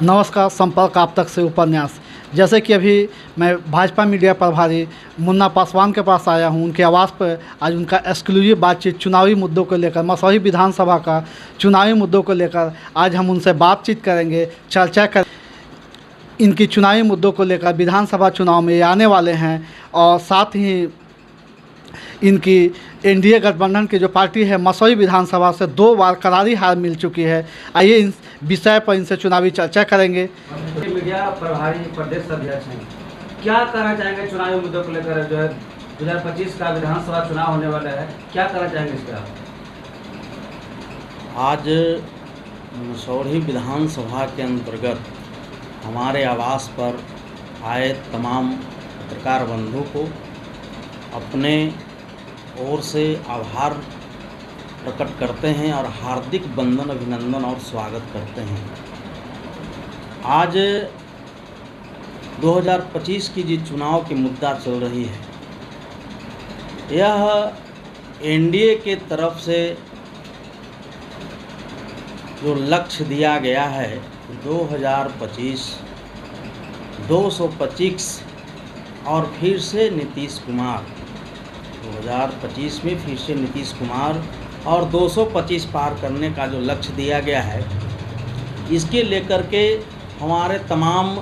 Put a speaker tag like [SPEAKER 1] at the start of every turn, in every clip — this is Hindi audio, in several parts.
[SPEAKER 1] नमस्कार। संपर्क आप तक से उपन्यास। जैसे कि अभी मैं भाजपा मीडिया प्रभारी मुन्ना पासवान के पास आया हूं, उनके आवास पर आज उनका एक्सक्लूसिव बातचीत चुनावी मुद्दों को लेकर, मसौही विधानसभा का चुनावी मुद्दों को लेकर आज हम उनसे बातचीत करेंगे, चर्चा कर इनकी चुनावी मुद्दों को लेकर। विधानसभा चुनाव में ये आने वाले हैं और साथ ही इनकी एनडीए गठबंधन की जो पार्टी है मसौही विधानसभा से 2 बार करारी हार मिल चुकी है। आइए इस विषय पर इनसे चुनावी चर्चा करेंगे।
[SPEAKER 2] मीडिया प्रभारी प्रदेश अध्यक्ष हैं, क्या कहना चाहेंगे चुनावी मुद्दों को लेकर? जो है 2025 का विधानसभा चुनाव होने वाला है, क्या कहना चाहेंगे इस पर?
[SPEAKER 3] आज मसौही विधानसभा के अंतर्गत हमारे आवास पर आए तमाम पत्रकार बंधु को अपने ओर से आभार प्रकट करते हैं और हार्दिक वंदन, अभिनंदन और स्वागत करते हैं। आज 2025 की जो चुनाव की मुद्दा चल रही है, यह एनडीए के तरफ से जो लक्ष्य दिया गया है 2025 225 और फिर से नीतीश कुमार 2025 में फिर से नीतीश कुमार और 225 पार करने का जो लक्ष्य दिया गया है, इसके लेकर के हमारे तमाम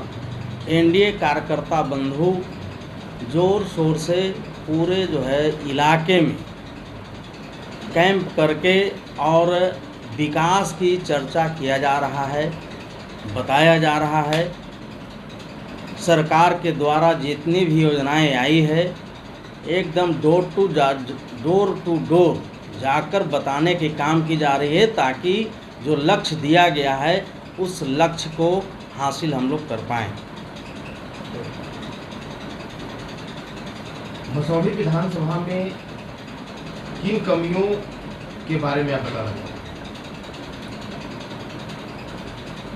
[SPEAKER 3] एनडीए कार्यकर्ता बंधु जोर शोर से पूरे जो है इलाके में कैंप करके और विकास की चर्चा किया जा रहा है, बताया जा रहा है। सरकार के द्वारा जितनी भी योजनाएं आई है, एकदम डोर टू डोर जाकर बताने के काम की जा रही है, ताकि जो लक्ष्य दिया गया है उस लक्ष्य को हासिल हम लोग कर पाएँ।
[SPEAKER 4] मसौही विधानसभा में किन कमियों के बारे में आप बता रहे हैं?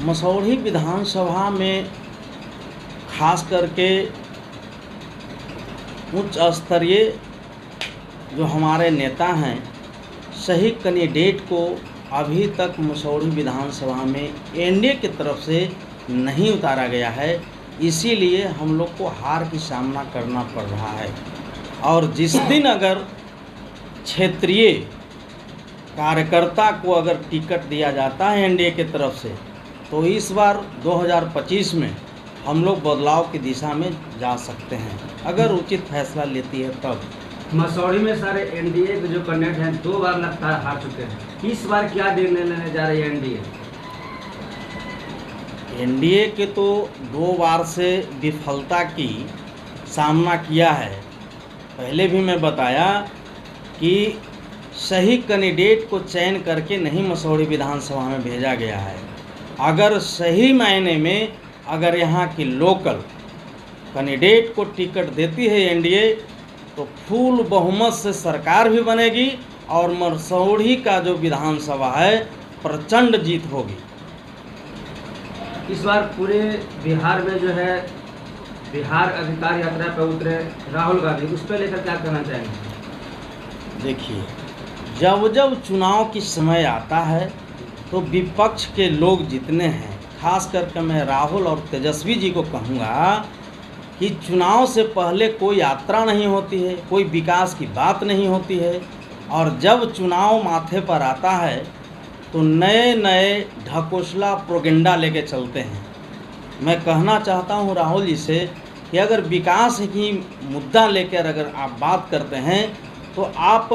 [SPEAKER 3] मसौही विधानसभा में खास करके उच्च स्तरीय जो हमारे नेता हैं, सही कैंडिडेट को अभी तक मसौही विधानसभा में एनडीए की तरफ से नहीं उतारा गया है। इसीलिए हम लोग को हार की सामना करना पड़ रहा है। और जिस दिन अगर क्षेत्रीय कार्यकर्ता को अगर टिकट दिया जाता है एनडीए की तरफ से, तो इस बार 2025 में हम लोग बदलाव की दिशा में जा सकते हैं, अगर उचित फैसला लेती है तब।
[SPEAKER 2] मसौढ़ी में सारे एनडीए के जो कैंडिडेट हैं 2 बार लगातार हार चुके हैं। इस बार क्या निर्णय लेने जा रही है एनडीए?
[SPEAKER 3] एनडीए के तो 2 बार से विफलता की सामना किया है। पहले भी मैं बताया कि सही कैंडिडेट को चयन करके नहीं मसौढ़ी विधानसभा में भेजा गया है। अगर सही मायने में अगर यहाँ की लोकल कैंडिडेट को टिकट देती है एनडीए, तो फुल बहुमत से सरकार भी बनेगी और मसौढ़ी का जो विधानसभा है प्रचंड जीत होगी।
[SPEAKER 2] इस बार पूरे बिहार में जो है बिहार अधिकार यात्रा पर उतरे राहुल गांधी, उस पर लेकर क्या कहना चाहेंगे?
[SPEAKER 3] देखिए, जब जब चुनाव की समय आता है तो विपक्ष के लोग जितने हैं, खास करके मैं राहुल और तेजस्वी जी को कहूँगा कि चुनाव से पहले कोई यात्रा नहीं होती है, कोई विकास की बात नहीं होती है, और जब चुनाव माथे पर आता है तो नए नए ढकोसला प्रोपेगेंडा लेके चलते हैं। मैं कहना चाहता हूं राहुल जी से कि अगर विकास की मुद्दा लेकर अगर आप बात करते हैं तो आप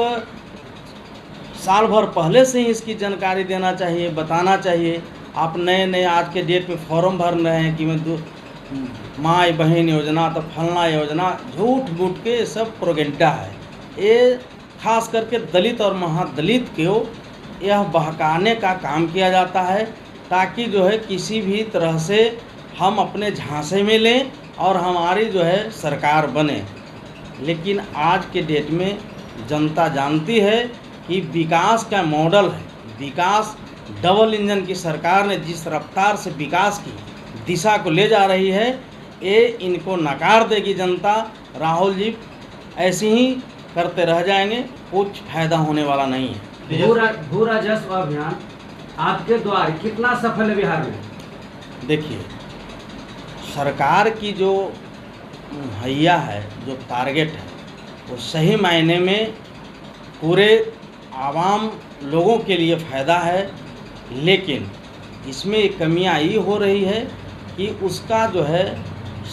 [SPEAKER 3] साल भर पहले से ही इसकी जानकारी देना चाहिए, बताना चाहिए। आप नए नए आज के डेट में फॉर्म भर रहे हैं कि मैं माँ बहन योजना, तो फलना योजना, झूठ मूठ के सब प्रोपेगेंडा है। ये खास करके दलित और महादलित को यह बहकाने का काम किया जाता है, ताकि जो है किसी भी तरह से हम अपने झांसे में लें और हमारी जो है सरकार बने। लेकिन आज के डेट में जनता जानती है कि विकास का मॉडल है, विकास डबल इंजन की सरकार ने जिस रफ्तार से विकास की दिशा को ले जा रही है, ये इनको नकार देगी जनता। राहुल जी ऐसे ही करते रह जाएंगे, कुछ फायदा होने वाला नहीं है।
[SPEAKER 2] भू राजस्व अभियान आपके द्वारा कितना सफल है बिहार में?
[SPEAKER 3] देखिए, सरकार की जो मुहैया है, जो टारगेट है, वो सही मायने में पूरे आवाम लोगों के लिए फ़ायदा है, लेकिन इसमें कमियां ये हो रही है कि उसका जो है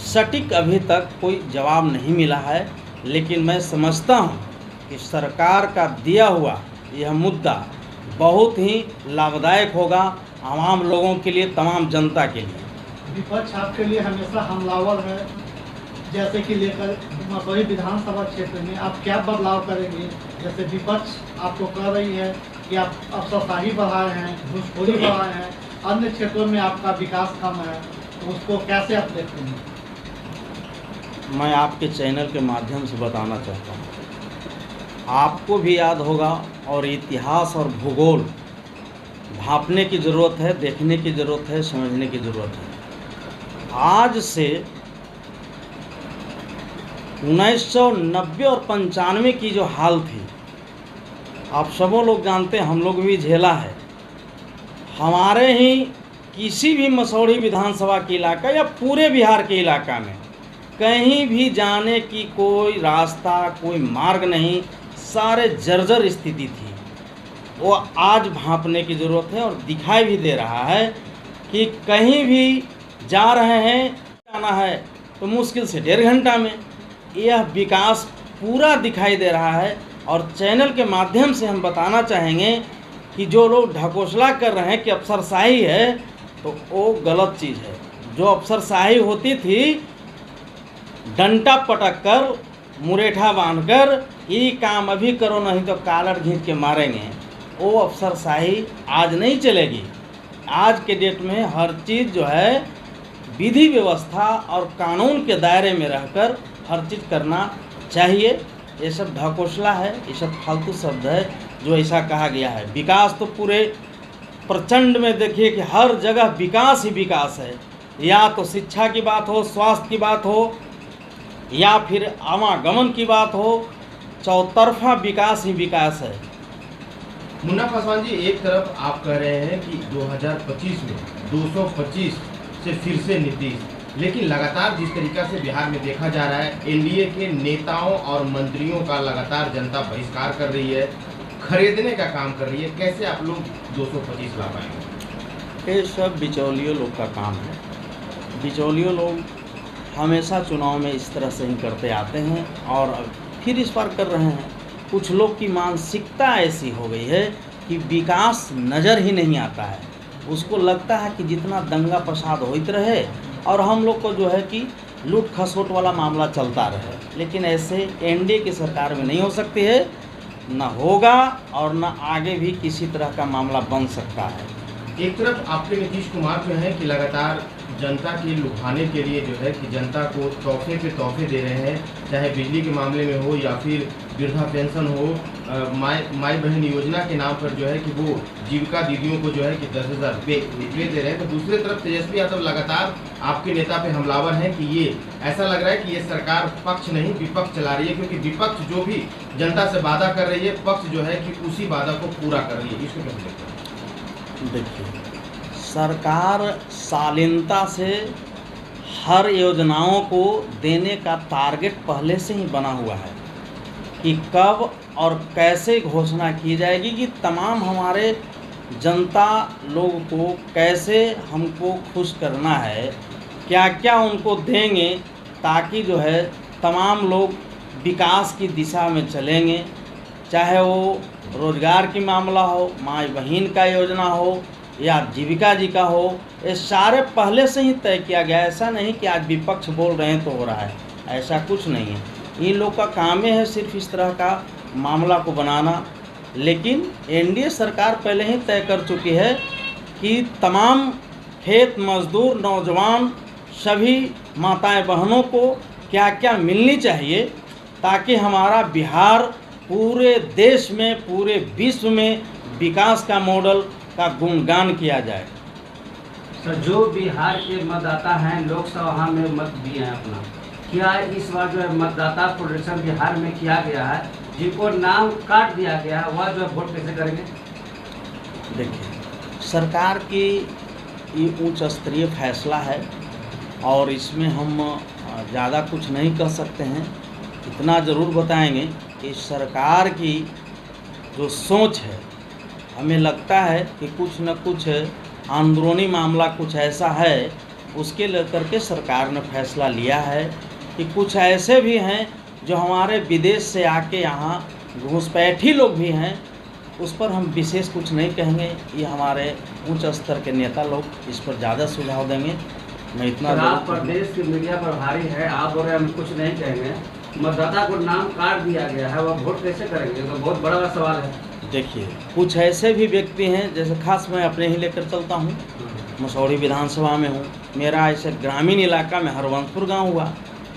[SPEAKER 3] सटीक अभी तक कोई जवाब नहीं मिला है। लेकिन मैं समझता हूँ कि सरकार का दिया हुआ यह मुद्दा बहुत ही लाभदायक होगा आवाम लोगों के लिए, तमाम जनता के लिए।
[SPEAKER 1] विपक्ष आपके लिए हमेशा हमलावर है, जैसे कि लेकर मसौरी विधानसभा क्षेत्र में आप क्या बदलाव करेंगे? जैसे विपक्ष आपको कह रही है कि आप अफसरशाही बढ़ाए हैं, घूसखोरी बढ़ाए हैं, अन्य क्षेत्रों में आपका विकास कम है, तो उसको कैसे आप देखते हैं?
[SPEAKER 3] मैं आपके चैनल के माध्यम से बताना चाहता हूँ, आपको भी याद होगा और इतिहास और भूगोल भांपने की ज़रूरत है, देखने की ज़रूरत है, समझने की ज़रूरत है। आज से 1990 और 95 की जो हाल थी, आप सबों लोग जानते हैं, हम लोग भी झेला है। हमारे ही किसी भी मसौरी विधानसभा के इलाका या पूरे बिहार के इलाका में कहीं भी जाने की कोई रास्ता, कोई मार्ग नहीं, सारे जर्जर स्थिति थी। वो आज भांपने की ज़रूरत है और दिखाई भी दे रहा है कि कहीं भी जा रहे हैं, जाना है तो मुश्किल से 1.5 घंटा में यह विकास पूरा दिखाई दे रहा है। और चैनल के माध्यम से हम बताना चाहेंगे कि जो लोग ढकोसला कर रहे हैं कि अफसरशाही है, तो वो गलत चीज़ है। जो अफसरशाही होती थी, डंटा पटक कर, मुरेठा बांधकर, ये काम अभी करो नहीं तो कालर घींच के मारेंगे, वो अफसरशाही आज नहीं चलेगी। आज के डेट में हर चीज़ जो है विधि व्यवस्था और कानून के दायरे में रहकर हर चीज़ करना चाहिए। ये सब ढकोसला है, ये सब फालतू शब्द है जो ऐसा कहा गया है। विकास तो पूरे प्रचंड में देखिए कि हर जगह विकास ही विकास है, या तो शिक्षा की बात हो, स्वास्थ्य की बात हो, या फिर आवागमन की बात हो, चौतरफा विकास ही विकास है।
[SPEAKER 4] मुन्ना पासवान जी, एक तरफ आप कह रहे हैं कि 2025 में 225 से फिर से नीतीश, लेकिन लगातार जिस तरीका से बिहार में देखा जा रहा है, एनडीए के नेताओं और मंत्रियों का लगातार जनता बहिष्कार कर रही है, खरीदने का काम कर रही है, कैसे आप लोग 225 ला पाएंगे?
[SPEAKER 3] ये सब बिचौलियों लोग का काम है। बिचौलियों लोग हमेशा चुनाव में इस तरह से ही करते आते हैं और फिर इस बार कर रहे हैं। कुछ लोग की मानसिकता ऐसी हो गई है कि विकास नज़र ही नहीं आता है। उसको लगता है कि जितना दंगा फसाद होते रहे और हम लोग को जो है कि लूट खसोट वाला मामला चलता रहे, लेकिन ऐसे एनडीए की सरकार में नहीं हो सकती है, ना होगा और ना आगे भी किसी तरह का मामला बन सकता है।
[SPEAKER 4] एक तरफ आपके नीतीश कुमार जो है कि लगातार जनता के लुभाने के लिए जो है कि जनता को तोहफे पे तोहफे दे रहे हैं, चाहे बिजली के मामले में हो या फिर वृद्धा पेंशन हो, माई बहन योजना के नाम पर जो है कि वो जीविका दीदियों को जो है कि 10,000 रुपये दे रहे हैं। तो दूसरी तरफ तेजस्वी यादव लगातार आपके नेता पे हमलावर हैं कि ये ऐसा लग रहा है कि ये सरकार पक्ष नहीं विपक्ष चला रही है, क्योंकि विपक्ष जो भी जनता से वादा कर रही है, पक्ष जो है कि उसी वादा को पूरा कर रही है। इसको कैसे देखते हैं?
[SPEAKER 3] देखिए, सरकार शालीनता से हर योजनाओं को देने का टारगेट पहले से ही बना हुआ है कि कब और कैसे घोषणा की जाएगी, कि तमाम हमारे जनता लोग को कैसे हमको खुश करना है, क्या क्या उनको देंगे ताकि जो है तमाम लोग विकास की दिशा में चलेंगे। चाहे वो रोजगार की मामला हो, माई बहन का योजना हो या जीविका जी का हो, ये सारे पहले से ही तय किया गया। ऐसा नहीं कि आज विपक्ष बोल रहे हैं तो हो रहा है, ऐसा कुछ नहीं है। इन लोग का काम है सिर्फ इस तरह का मामला को बनाना। लेकिन एनडीए सरकार पहले ही तय कर चुकी है कि तमाम खेत मजदूर, नौजवान, सभी माताएं बहनों को क्या क्या मिलनी चाहिए ताकि हमारा बिहार पूरे देश में, पूरे विश्व में विकास का मॉडल का गुणगान किया जाए।
[SPEAKER 2] सर, जो बिहार के मतदाता हैं, लोकसभा में मत दिए हैं अपना, क्या इस बार जो है मतदाता प्रोटेक्शन बिहार में किया गया है? जिनको नाम काट दिया गया है वह जो है वोट कैसे करेंगे?
[SPEAKER 3] देखिए, सरकार की ये उच्च स्तरीय फैसला है और इसमें हम ज़्यादा कुछ नहीं कह सकते हैं। इतना ज़रूर बताएंगे कि सरकार की जो सोच है, हमें लगता है कि कुछ न कुछ अंदरूनी मामला कुछ ऐसा है, उसके लेकर के सरकार ने फैसला लिया है कि कुछ ऐसे भी हैं जो हमारे विदेश से आके यहाँ घुसपैठी लोग भी हैं, उस पर हम विशेष कुछ नहीं कहेंगे। ये हमारे उच्च स्तर के नेता लोग इस पर ज़्यादा सुझाव देंगे। मैं इतना
[SPEAKER 2] आप प्रदेश के मीडिया प्रभारी है, आप बोल रहे हम कुछ नहीं कहेंगे, मतदाता को नाम काट दिया गया है, वह वोट कैसे करेंगे? तो बहुत बड़ा सवाल है।
[SPEAKER 3] देखिए, कुछ ऐसे भी व्यक्ति हैं, जैसे खास मैं अपने ही लेकर चलता हूँ, मसौढ़ी विधानसभा में हूँ, मेरा ऐसे ग्रामीण इलाका में हरवंशपुर गांव हुआ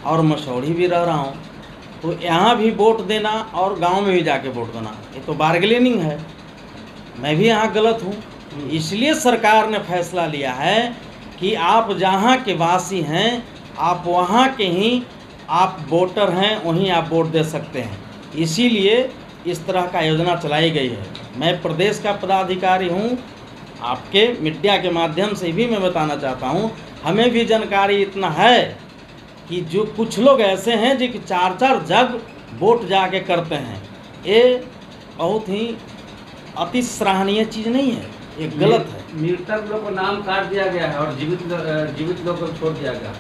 [SPEAKER 3] और मसौढ़ी भी रह रहा हूँ, तो यहाँ भी वोट देना और गांव में भी जाके वोट देना, ये तो बार्गेनिंग है। मैं भी यहाँ गलत हूँ, इसलिए सरकार ने फैसला लिया है कि आप जहाँ के वासी हैं, आप वहाँ के ही आप वोटर हैं, वहीं आप वोट दे सकते हैं। इसीलिए इस तरह का योजना चलाई गई है। मैं प्रदेश का पदाधिकारी हूँ, आपके मीडिया के माध्यम से भी मैं बताना चाहता हूँ, हमें भी जानकारी इतना है कि जो कुछ लोग ऐसे हैं जो कि 4-4 जग वोट जाके करते हैं, ये बहुत ही अति सराहनीय चीज़ नहीं है, ये गलत है।
[SPEAKER 2] मृतक लोग को नाम काट दिया गया है और जीवित लोग को छोड़ दिया गया।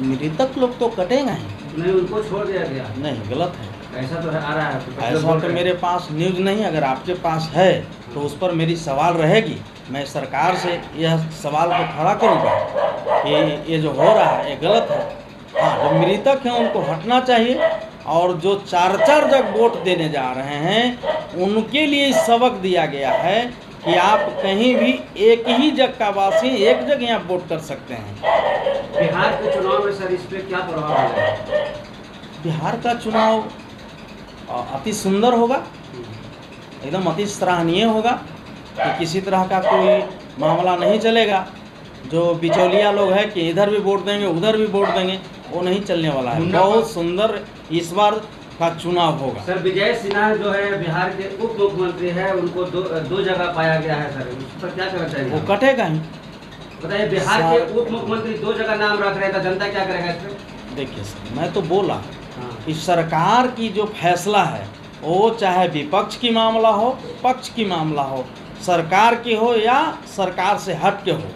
[SPEAKER 3] मृतक लोग तो कटेगा ही
[SPEAKER 2] नहीं, उनको छोड़ दिया गया।
[SPEAKER 3] नहीं, गलत है।
[SPEAKER 2] ऐसा तो आ रहा है।
[SPEAKER 3] ऐसा तो मेरे पास न्यूज़ नहीं, अगर आपके पास है तो उस पर मेरी सवाल रहेगी। मैं सरकार से यह सवाल को खड़ा करूँगा कि ये जो हो रहा है ये गलत है। हाँ, जो मृतक हैं उनको हटना चाहिए और जो 4-4 जग वोट देने जा रहे हैं उनके लिए सबक दिया गया है कि आप कहीं भी एक ही जग का वासी एक जगह आप वोट कर सकते हैं।
[SPEAKER 2] बिहार के चुनाव में सर इस पर क्या प्रभाव है?
[SPEAKER 3] बिहार का चुनाव अति सुंदर होगा, एकदम अति सराहनीय होगा कि किसी तरह का कोई मामला नहीं चलेगा। जो बिचौलिया लोग हैं कि इधर भी वोट देंगे उधर भी वोट देंगे, वो नहीं चलने वाला है। बहुत सुंदर इस बार का चुनाव होगा।
[SPEAKER 2] सर, विजय सिन्हा जो है बिहार के उप मुख्यमंत्री है, उनको दो जगह पाया गया है सर, उस पर क्या कहना चाहिए?
[SPEAKER 3] वो कटेगा ही।
[SPEAKER 2] बताइए, बिहार के उप मुख्यमंत्री 2 जगह नाम रख रहे हैं, तो जनता क्या करेगा इस पर?
[SPEAKER 3] देखिए सर, मैं तो बोला कि सरकार की जो फैसला है वो चाहे विपक्ष की मामला हो, पक्ष की मामला हो, सरकार की हो या सरकार से हट के हो,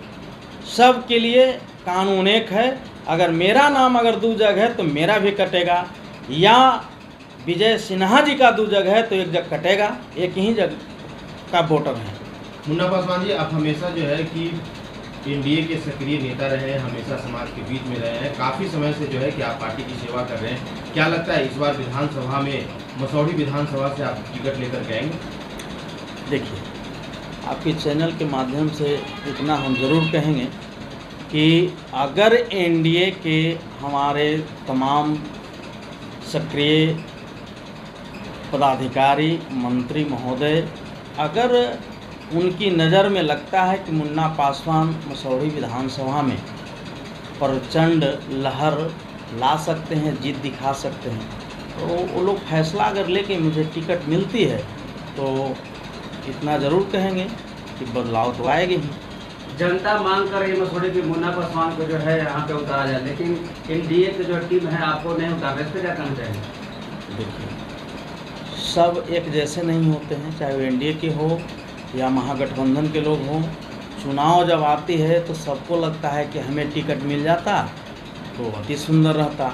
[SPEAKER 3] सब के लिए कानून एक है। अगर मेरा नाम अगर 2 जगह है तो मेरा भी कटेगा, या विजय सिन्हा जी का 2 जगह है तो 1 जग कटेगा, एक ही जग का वोटर है।
[SPEAKER 4] मुन्ना पासवान जी, आप हमेशा जो है कि एनडीए के सक्रिय नेता रहे हैं, हमेशा समाज के बीच में रहे हैं, काफ़ी समय से जो है कि आप पार्टी की सेवा कर रहे हैं। क्या लगता है इस बार विधानसभा में, मसौढ़ी विधानसभा से आप टिकट लेकर जाएंगे?
[SPEAKER 3] देखिए, आपके चैनल के माध्यम से इतना हम ज़रूर कहेंगे कि अगर एनडीए के हमारे तमाम सक्रिय पदाधिकारी, मंत्री महोदय, अगर उनकी नज़र में लगता है कि मुन्ना पासवान मसौढ़ी विधानसभा में प्रचंड लहर ला सकते हैं, जीत दिखा सकते हैं, तो वो लोग फैसला अगर लेके मुझे टिकट मिलती है तो इतना ज़रूर कहेंगे कि बदलाव तो आएगी ही।
[SPEAKER 2] जनता मांग कर रही मसौढ़ी की मुन्ना पासवान को जो है यहाँ पे उतारा जाए, लेकिन एनडीए की जो टीम है आपको नहीं उतार रहे, इस पर क्या कहना चाहिए?
[SPEAKER 3] देखिए, सब एक जैसे नहीं होते हैं, चाहे वो एनडीए के हो या महागठबंधन के लोग हों। चुनाव जब आती है तो सबको लगता है कि हमें टिकट मिल जाता तो अति सुंदर रहता।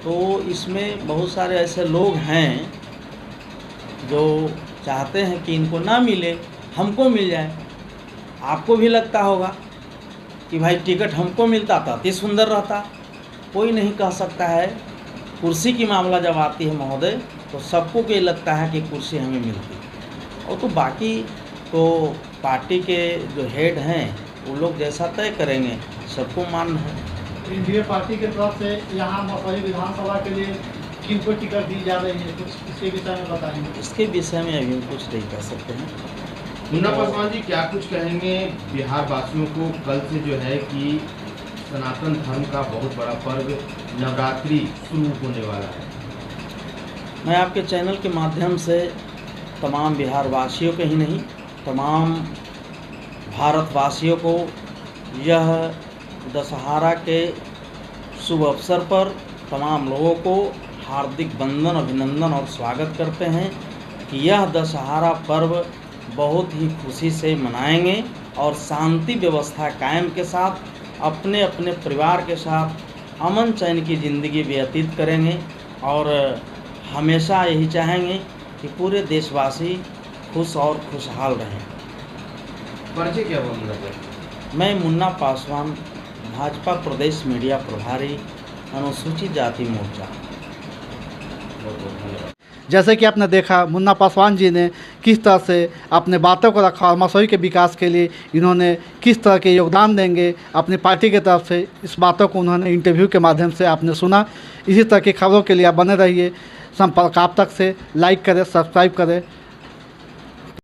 [SPEAKER 3] तो इसमें बहुत सारे ऐसे लोग हैं जो चाहते हैं कि इनको ना मिले, हमको मिल जाए। आपको भी लगता होगा कि भाई टिकट हमको मिलता था अति सुंदर रहता। कोई नहीं कह सकता है। कुर्सी की मामला जब आती है महोदय तो सबको ये लगता है कि कुर्सी हमें मिलती, और तो बाकी तो पार्टी के जो हेड हैं वो लोग जैसा तय करेंगे, सबको मान्य है।
[SPEAKER 1] एनडीए पार्टी की तरफ से यहाँ मसौढ़ी विधानसभा के लिए किनको टिकट दी जा रही है, कुछ इसके विषय में बताएंगे?
[SPEAKER 3] इसके विषय में अभी कुछ नहीं कह सकते हैं।
[SPEAKER 4] मुन्ना पासवान जी, क्या कुछ कहेंगे बिहार वासियों को? कल से जो है कि सनातन धर्म का बहुत बड़ा पर्व नवरात्रि शुरू होने वाला है।
[SPEAKER 3] मैं आपके चैनल के माध्यम से तमाम बिहार वासियों के ही नहीं, तमाम भारतवासियों को यह दशहरा के शुभ अवसर पर तमाम लोगों को हार्दिक वंदन, अभिनंदन और स्वागत करते हैं कि यह दशहरा पर्व बहुत ही खुशी से मनाएंगे और शांति व्यवस्था कायम के साथ अपने अपने परिवार के साथ अमन चैन की ज़िंदगी व्यतीत करेंगे और हमेशा यही चाहेंगे कि पूरे देशवासी खुश और खुशहाल रहें।
[SPEAKER 4] परिचय क्या हुआ मतलब?
[SPEAKER 3] मैं मुन्ना पासवान, भाजपा प्रदेश मीडिया प्रभारी, अनुसूचित जाति मोर्चा।
[SPEAKER 4] बहुत बहुत धन्यवाद।
[SPEAKER 1] जैसे कि आपने देखा मुन्ना पासवान जी ने किस तरह से अपने बातों को रखा और मसौरी के विकास के लिए इन्होंने किस तरह के योगदान देंगे अपनी पार्टी की तरफ से, इस बातों को उन्होंने इंटरव्यू के माध्यम से आपने सुना। इसी तरह की खबरों के लिए आप बने रहिए। संपर्क आप तक से लाइक करें, सब्सक्राइब करें।